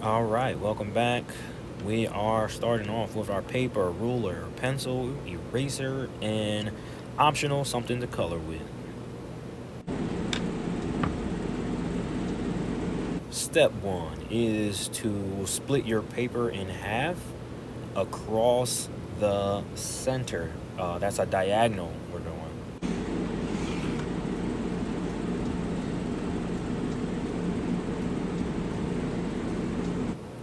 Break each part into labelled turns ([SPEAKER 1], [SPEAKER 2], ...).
[SPEAKER 1] All right, welcome back. We are starting off with our paper, ruler, pencil, eraser, and optional something to color with. Step one is to split your paper in half across the center. That's a diagonal we're doing.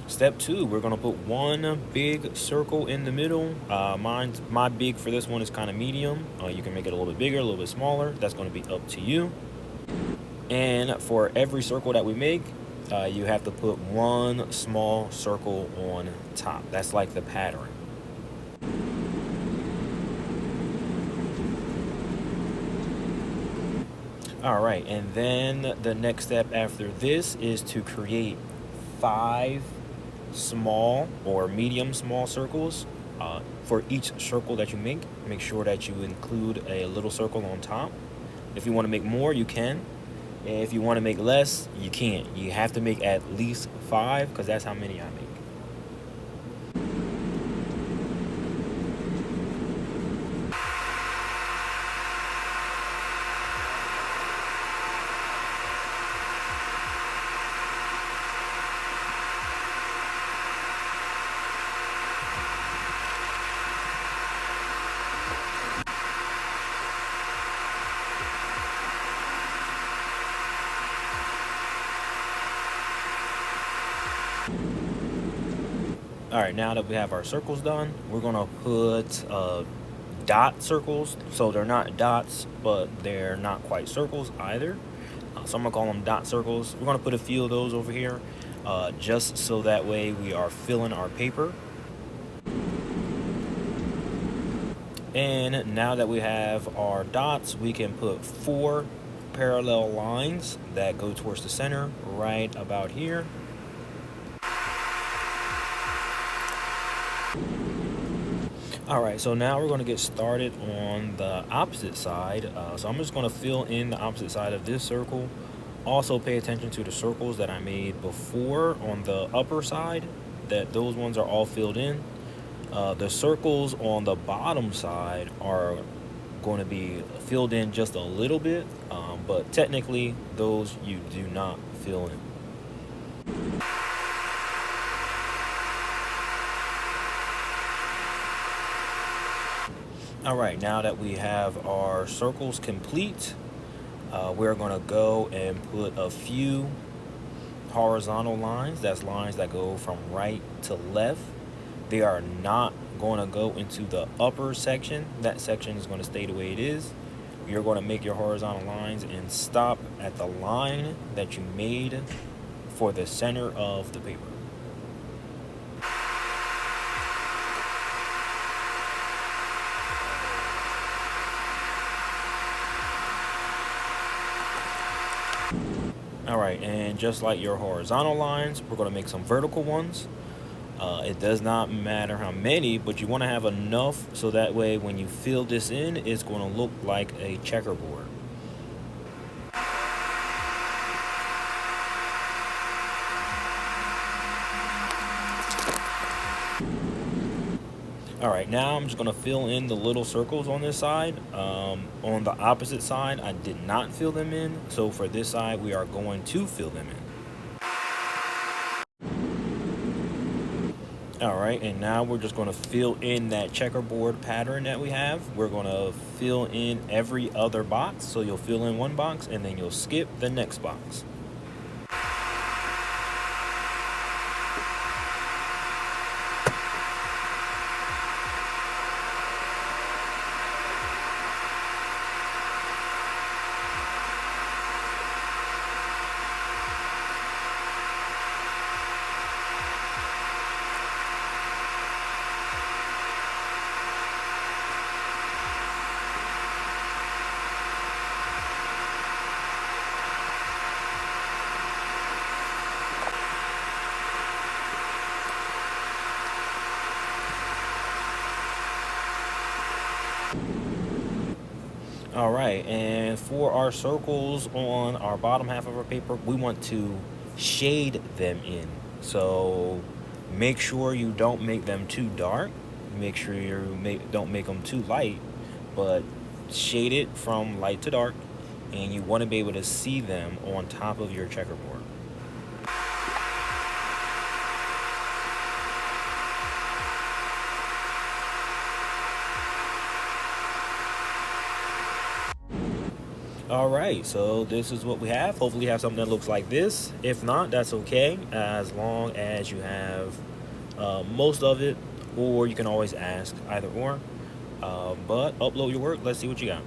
[SPEAKER 1] Step two, we're gonna put one big circle in the middle. My big for this one is kind of medium. You can make it a little bit bigger, a little bit smaller. That's gonna be up to you. And for every circle that we make, you have to put one small circle on top. That's like the pattern. All right, and then the next step after this is to create 5 small or medium small circles. For each circle that you make sure that you include a little circle on top. If you want to make more, you can. If you want to make less, you can't. You have to make at least 5 because that's how many I make. All right, now that we have our circles done, we're gonna put dot circles. So they're not dots, but they're not quite circles either. So I'm gonna call them dot circles. We're gonna put a few of those over here, just so that way we are filling our paper. And now that we have our dots, we can put 4 parallel lines that go towards the center right about here. All right, so now we're going to get started on the opposite side. So I'm just going to fill in the opposite side of this circle. Also pay attention to the circles that I made before on the upper side, that those ones are all filled in. The circles on the bottom side are going to be filled in just a little bit, but technically those you do not fill in. All right, now that we have our circles complete, we're going to go and put a few horizontal lines. That's lines that go from right to left. They are not going to go into the upper section. That section is going to stay the way it is. You're going to make your horizontal lines and stop at the line that you made for the center of the paper. All right, and just like your horizontal lines, we're going to make some vertical ones. It does not matter how many, but you want to have enough so that way when you fill this in, it's going to look like a checkerboard. All right, now I'm just going to fill in the little circles on this side. On the opposite side, I did not fill them in. So for this side, we are going to fill them in. All right, and now we're just going to fill in that checkerboard pattern that we have. We're going to fill in every other box. So you'll fill in one box and then you'll skip the next box. All right, and for our circles on our bottom half of our paper, we want to shade them in. So make sure you don't make them too dark. Make sure don't make them too light, but shade it from light to dark, and you want to be able to see them on top of your checkerboard. All right, so this is what we have. Hopefully you have something that looks like this. If not, that's okay, as long as you have most of it, or you can always ask either or. But upload your work. Let's see what you got.